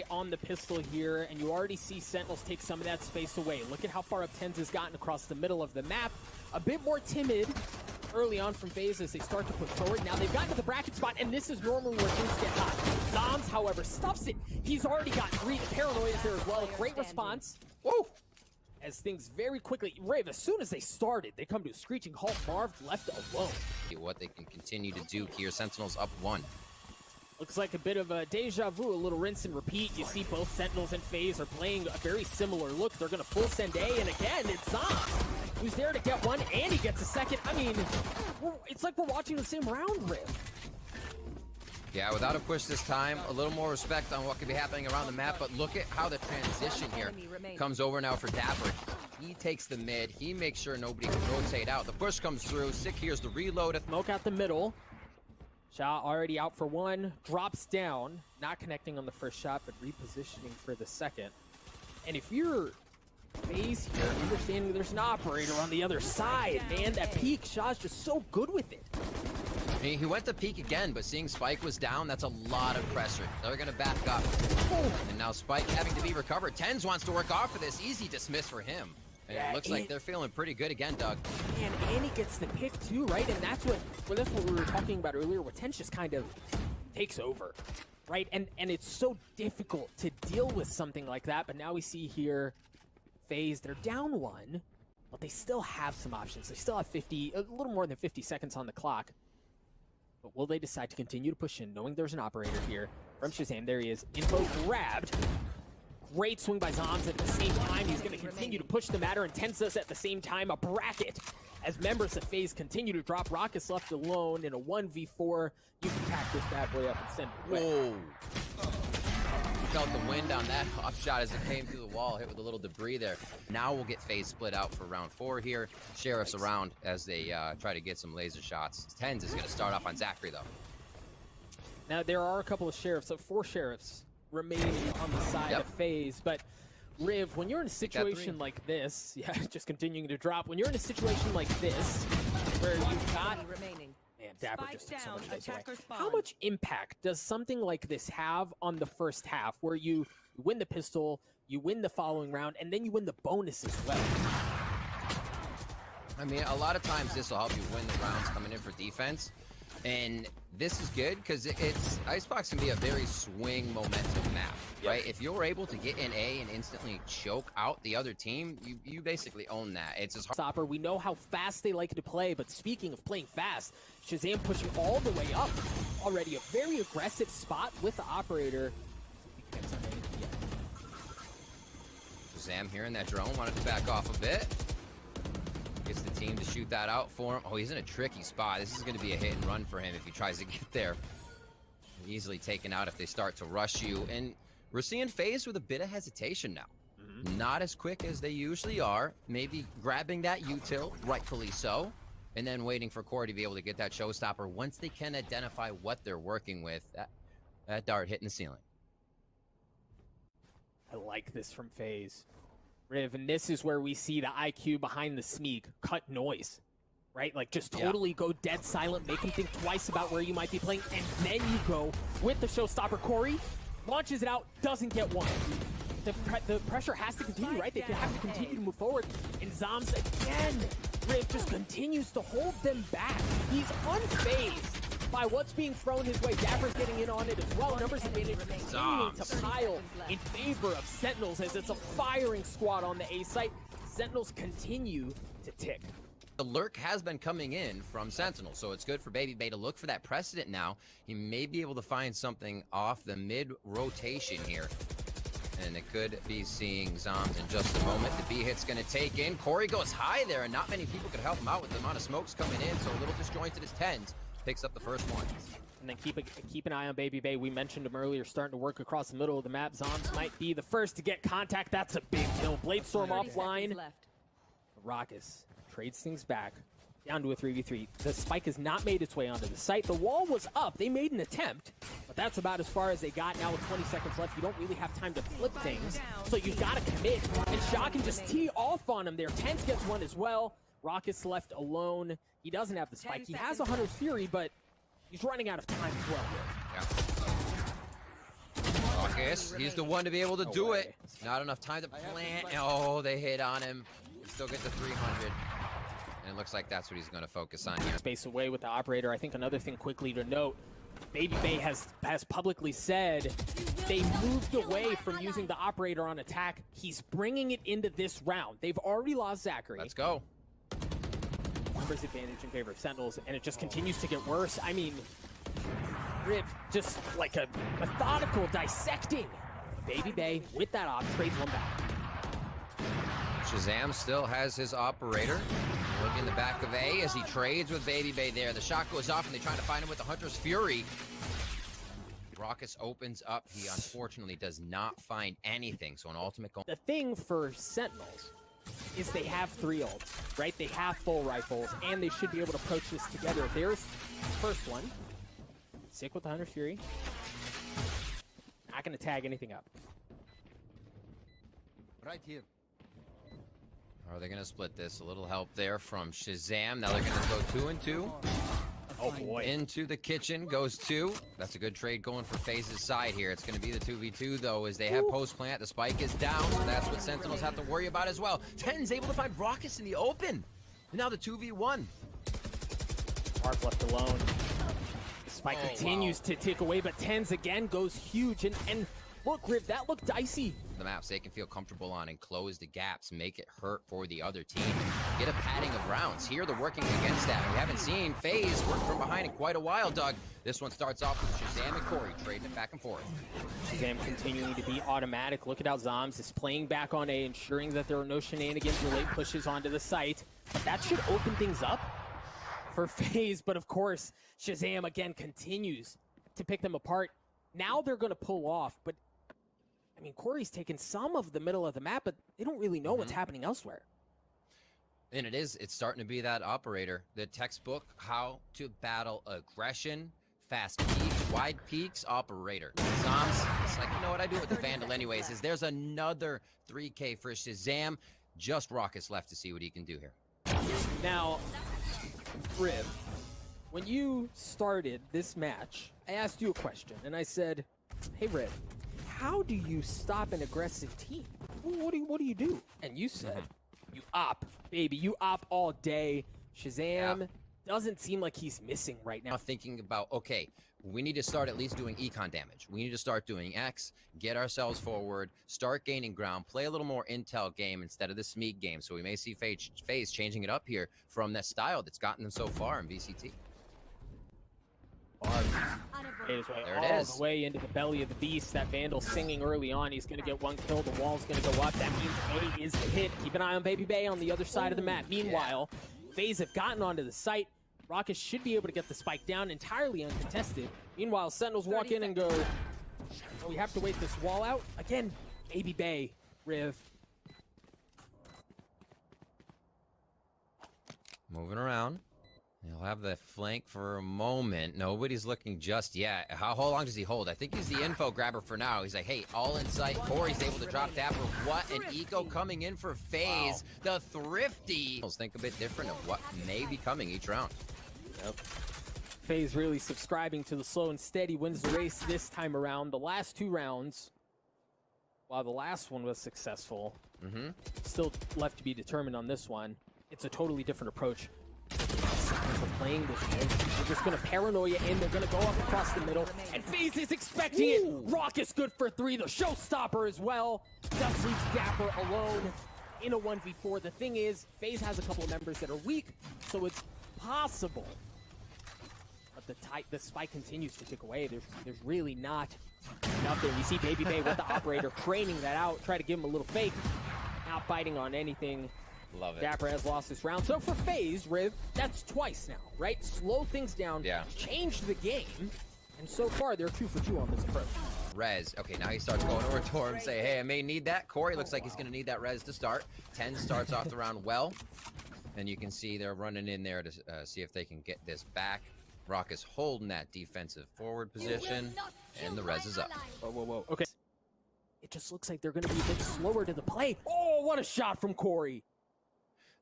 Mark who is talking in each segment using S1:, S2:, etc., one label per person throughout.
S1: On the pistol here, and you already see Sentinels take some of that space away. Look at how far up Tens has gotten across the middle of the map. A bit more timid early on from FaZe as they start to push forward. Now they've gotten to the bracket spot, and this is normally where things get hot. Zoms, however, stuffs it. He's already got 3 paranoias there as well. A great response. Woo! As things very quickly, Rave, as soon as they started, they come to a screeching halt. Marv left alone.
S2: What they can continue to do here. Sentinels up 1.
S1: Looks like a bit of a deja vu, a little rinse and repeat. You see both Sentinels and FaZe are playing a very similar look. They're going to full send A, and again, it's Zoms who's there to get one, and he gets a second. I mean, it's like we're watching the same round, Riv.
S2: Yeah, without a push this time, a little more respect on what could be happening around the map, but look at how the transition here comes over now for Dapper. He takes the mid, he makes sure nobody can rotate out. The push comes through, Sick here's the reload.
S1: Smoke out the middle. Shot already out for 1, drops down, not connecting on the first shot, but repositioning for the second. And if you're FaZe here, understanding there's an operator on the other side, man, that peak shot's just so good with it.
S2: He went to peek again, but seeing Spike was down, that's a lot of pressure. They're gonna back up. And now Spike having to be recovered. Tens wants to work off for this, easy dismiss for him. And yeah, it looks like they're feeling pretty good again, Doug.
S1: And he gets the pick too, right? And that's what we were talking about earlier, where Tenz just kind of takes over, right? And it's so difficult to deal with something like that. But now we see here, FaZe, they're down 1, but they still have some options. They still have a little more than 50 seconds on the clock. But will they decide to continue to push in, knowing there's an operator here? From Shazam, there he is. Info grabbed. Great swing by Zoms at the same time. He's going to continue to push the matter, and Tenz does at the same time. A bracket as members of FaZe continue to drop. Rockets left alone in a 1v4. You can pack this bad boy up and send it away.
S2: Whoa. You felt the wind on that hop shot as it came through the wall, hit with a little debris there. Now we'll get FaZe split out for round 4 here. Sheriffs around as they try to get some laser shots. Tenz is going to start off on Zachary, though.
S1: Now, there are a couple of Sheriffs, so 4 Sheriffs remaining on the side of FaZe, but Riv, when you're in a situation like this, yeah, just continuing to drop, when you're in a situation like this, where you've got, man, Dapper just took so much space away. How much impact does something like this have on the first half, where you win the pistol, you win the following round, and then you win the bonus as well?
S2: I mean, a lot of times this will help you win the rounds coming in for defense. And this is good because Icebox can be a very swing momentum map, right? If you're able to get in A and instantly choke out the other team, you basically own that. It's as hard.
S1: Stopper, we know how fast they like to play, but speaking of playing fast, Shazam pushing all the way up. Already a very aggressive spot with the operator.
S2: Shazam here in that drone, wanted to back off a bit. Gets the team to shoot that out for him. Oh, he's in a tricky spot. This is going to be a hit and run for him if he tries to get there. Easily taken out if they start to rush you. And we're seeing FaZe with a bit of hesitation now. Not as quick as they usually are. Maybe grabbing that util, rightfully so, and then waiting for Corey to be able to get that showstopper once they can identify what they're working with. That dart hitting the ceiling.
S1: I like this from FaZe. Riv, and this is where we see the IQ behind the sneak cut noise, right? Like just totally go dead silent, make him think twice about where you might be playing, and then you go with the showstopper. Corey launches it out, doesn't get one. The pressure has to continue, right? They have to continue to move forward, and Zoms again, Riv just continues to hold them back. He's unfazed by what's being thrown his way. Dapper's getting in on it as well. Numbers have been continuing to pile in favor of Sentinels as it's a firing squad on the A site. Sentinels continue to tick.
S2: The lurk has been coming in from Sentinel, so it's good for Baby Bay to look for that precedent now. He may be able to find something off the mid-rotation here. And it could be seeing Zoms in just a moment. The B hit's going to take in. Corey goes high there, and not many people could help him out with the amount of smokes coming in, so a little disjointed as Tenz. Picks up the first one.
S1: And then keep an eye on Baby Bay. We mentioned him earlier, starting to work across the middle of the map. Zoms might be the first to get contact. That's a big kill. Bladestorm offline. Rockus trades things back down to a 3v3. The spike has not made its way onto the site. The wall was up. They made an attempt, but that's about as far as they got. Now with 20 seconds left, you don't really have time to flip things, so you've got to commit. And Shaw can just tee off on him there. Tenz gets one as well. Rocket's left alone. He doesn't have the spike. He has a Hunter's Fury, but he's running out of time as well.
S2: Yeah. Raucous, he's the one to be able to
S1: No
S2: do
S1: way.
S2: it. Not enough time to plant. Oh, they hit on him. He still gets the 300. And it looks like that's what he's going to focus on here.
S1: Space away with the operator. I think another thing quickly to note, Baby Bay has publicly said they moved away from using the operator on attack. He's bringing it into this round. They've already lost Zachary.
S2: Let's go.
S1: Numbers advantage in favor of Sentinels, and it just continues to get worse. I mean, Riv just like a methodical dissecting. Baby Bay with that op trades one back.
S2: Shazam still has his operator. Look in the back of A as he trades with Baby Bay there. The shot goes off and they try to find him with the Hunter's Fury. Raucous opens up. He unfortunately does not find anything. So an ultimate goal.
S1: The thing for Sentinels is they have 3 ults, right? They have full rifles, and they should be able to approach this together. There's the first one. Sick with the Hunter's Fury. Not going to tag anything up.
S3: Right here.
S2: Are they going to split this? A little help there from Shazam. Now they're going to go 2 and 2.
S1: Oh boy.
S2: Into the kitchen goes 2. That's a good trade going for FaZe's side here. It's going to be the 2v2 though, as they have post plant. The spike is down, so that's what Sentinels have to worry about as well. Ten's able to find Raucous in the open. And now the 2v1.
S1: Mark left alone. The spike continues to tick away, but Tens again goes huge. And look, Riv, that looked dicey.
S2: The maps they can feel comfortable on and close the gaps, make it hurt for the other team. Get a padding of rounds. Here they're working against that. We haven't seen FaZe work from behind in quite a while, Doug. This one starts off with Shazam and Corey trading it back and forth.
S1: Shazam continuing to be automatic. Look at how Zoms is playing back on A, ensuring that there are no shenanigans or late pushes onto the site. That should open things up for FaZe, but of course, Shazam again continues to pick them apart. Now they're going to pull off, but I mean, Corey's taken some of the middle of the map, but they don't really know what's happening elsewhere.
S2: And it's starting to be that operator, the textbook, how to battle aggression, fast peaks, wide peaks, operator. Zoms, it's like, you know what I do with the Vandal anyways, is there's another 3K for Shazam. Just Raucous left to see what he can do here.
S1: Now, Riv, when you started this match, I asked you a question, and I said, hey, Riv, how do you stop an aggressive team? What do you do? And you said, you op, baby. You op all day. Shazam doesn't seem like he's missing right now.
S2: Thinking about, okay, we need to start at least doing econ damage. We need to start doing X, get ourselves forward, start gaining ground, play a little more intel game instead of the Smeeg game. So we may see FaZe changing it up here from that style that's gotten them so far in VCT.
S1: His way
S2: There it
S1: all
S2: is.
S1: the way into the belly of the beast. That Vandal singing early on. He's going to get 1 kill. The wall's going to go up. That means A is the hit. Keep an eye on Baby Bay on the other side of the map. Meanwhile, FaZe have gotten onto the site. Raucous should be able to get the spike down entirely uncontested. Meanwhile, Sentinels walk in and go, oh, we have to wait this wall out. Again, Baby Bay, Riv.
S2: Moving around. He'll have the flank for a moment. Nobody's looking just yet. How long does he hold? I think he's the info grabber for now. He's like, hey, all in sight. Corey's able to drop Dapper. What an eco coming in for FaZe. The Thrifty. Let's think a bit different of what may be coming each round.
S1: Yep. FaZe really subscribing to the slow and steady wins the race this time around. The last 2 rounds, while the last one was successful, still left to be determined on this one. It's a totally different approach. For playing this game. They're just going to paranoia in. They're going to go up across the middle. And FaZe is expecting it. Raucous good for 3. The showstopper as well. Just leaves Dapper alone in a 1v4. The thing is, FaZe has a couple of members that are weak, so it's possible. But the spike continues to tick away. There's really not nothing. You see Baby Bay with the operator training that out. Try to give him a little fake. Not biting on anything.
S2: Love it.
S1: Dapper has lost this round. So for FaZe, Riv, that's twice now, right? Slow things down, change the game, and so far they're 2 for 2 on this approach.
S2: Res. Okay, now he starts going over to him, say, hey, I may need that. Corey looks like he's going to need that res to start. 10 starts off the round well. And you can see they're running in there to see if they can get this back. Raucous holding that defensive forward position, and the res is up.
S1: Whoa. Okay. It just looks like they're going to be a bit slower to the play. Oh, what a shot from Corey.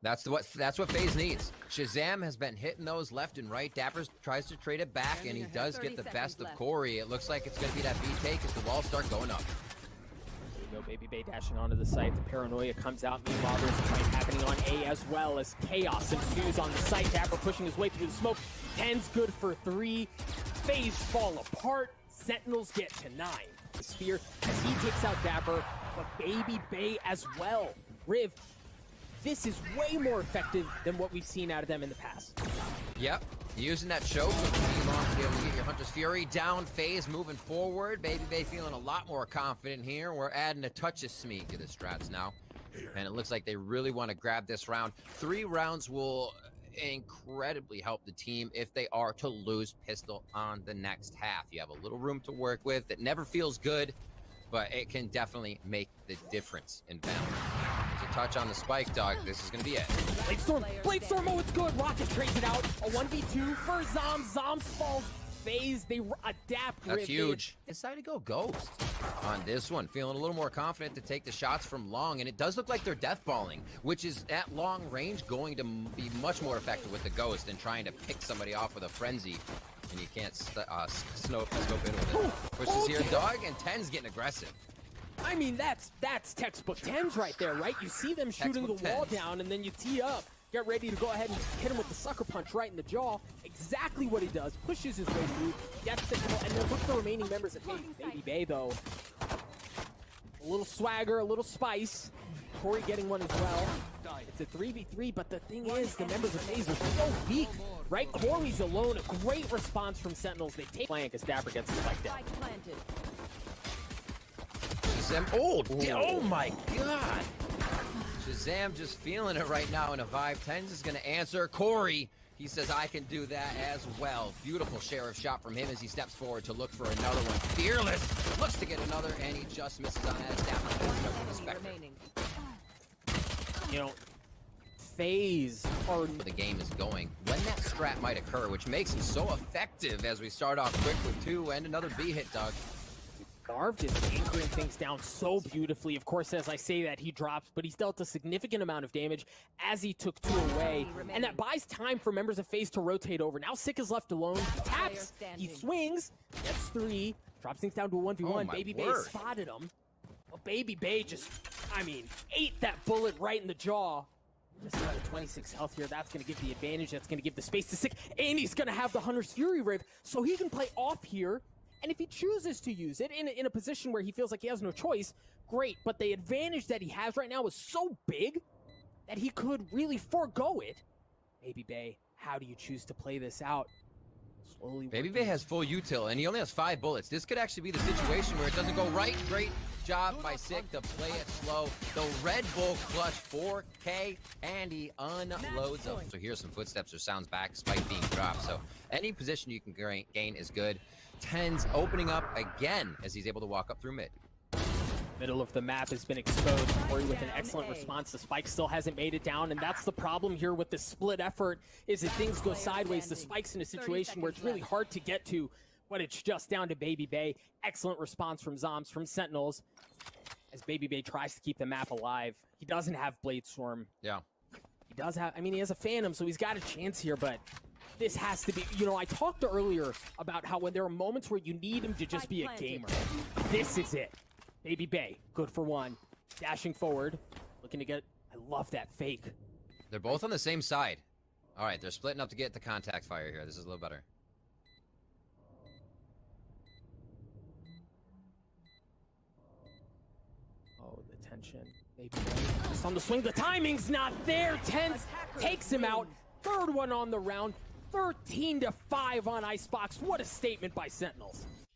S2: That's what FaZe needs. Shazam has been hitting those left and right. Dapper tries to trade it back, and he does get the best of Corey. It looks like it's going to be that B take as the walls start going up.
S1: There you go, Baby Bay dashing onto the site. The paranoia comes out. Meanwhile, there's a fight happening on A as well as chaos ensues on the site. Dapper pushing his way through the smoke. 10's good for 3. FaZe fall apart. Sentinels get to 9. The spear as he takes out Dapper, but Baby Bay as well. Riv, this is way more effective than what we've seen out of them in the past.
S2: Yep, using that choke with the V-Long to be able to get your Hunter's Fury down. FaZe moving forward. Baby Bay feeling a lot more confident here. We're adding a touch of Smeek to the strats now. And it looks like they really want to grab this round. 3 rounds will incredibly help the team if they are to lose pistol on the next half. You have a little room to work with. It never feels good, but it can definitely make the difference in battle. There's a touch on the spike, dog. This is going to be it.
S1: Bladestorm, oh, it's good. Rocket trades it out. A 1v2 for Zoms. Zoms falls. FaZe, they adapt.
S2: That's huge. Decided to go Ghost on this one. Feeling a little more confident to take the shots from long, and it does look like they're deathballing, which is at long range going to be much more effective with the Ghost than trying to pick somebody off with a Frenzy. And you can't scope in with it. Pushes here, dog, and 10's getting aggressive.
S1: I mean, that's textbook 10s right there, right? You see them shooting the wall down, and then you tee up. Get ready to go ahead and hit him with the sucker punch right in the jaw. Exactly what he does. Pushes his way through. Gets signal, and then look at the remaining members of FaZe. Baby Bay, though. A little swagger, a little spice. Corey getting one as well. It's a 3v3, but the thing is, the members of FaZe are so weak, right? Corey's alone. A great response from Sentinels. They take flank as Dapper gets the spike down.
S2: Oh my god! Shazam just feeling it right now in a vibe. 10's is going to answer. Corey, he says, I can do that as well. Beautiful sheriff shot from him as he steps forward to look for another one. Fearless looks to get another, and he just misses on that.
S1: You know, FaZe are...
S2: The game is going. When that strat might occur, which makes him so effective as we start off quick with 2 and another B hit, Doug.
S1: Garv just anchoring things down so beautifully. Of course, as I say that, he drops, but he's dealt a significant amount of damage as he took 2 away. And that buys time for members of FaZe to rotate over. Now Sick is left alone. He taps, he swings, gets 3, drops things down to a 1v1. Baby Bay spotted him. Well, Baby Bay just, I mean, ate that bullet right in the jaw. Just another 26 health here. That's going to give the advantage. That's going to give the space to Sick. And he's going to have the Hunter's Fury Rib, so he can play off here. And if he chooses to use it in a position where he feels like he has no choice, great. But the advantage that he has right now is so big that he could really forego it. Baby Bay, how do you choose to play this out? Slowly.
S2: Baby Bay has full util, and he only has 5 bullets. This could actually be the situation where it doesn't go right. Great job by Sick to play it slow. The Red Bull clutch 4K, and he unloads them. So here's some footsteps or sounds back, spike being dropped. So any position you can gain is good. 10's opening up again as he's able to walk up through mid.
S1: Middle of the map has been exposed. Corey with an excellent response. The Spike still hasn't made it down, and that's the problem here with the split effort, is that things go sideways. The Spike's in a situation where it's really hard to get to, but it's just down to Baby Bay. Excellent response from Zoms, from Sentinels, as Baby Bay tries to keep the map alive. He doesn't have Bladestorm.
S2: Yeah.
S1: He does have, I mean, he has a Phantom, so he's got a chance here, but this has to be, you know, I talked earlier about how when there are moments where you need him to just be a gamer. This is it. Baby Bay, good for 1. Dashing forward, looking to get, I love that fake.
S2: They're both on the same side. All right, they're splitting up to get the contact fire here. This is a little better.
S1: Oh, the tension. Baby Bay just on the swing. The timing's not there. 10 takes him out. 3rd one on the round. 13-5 on Icebox. What a statement by Sentinels.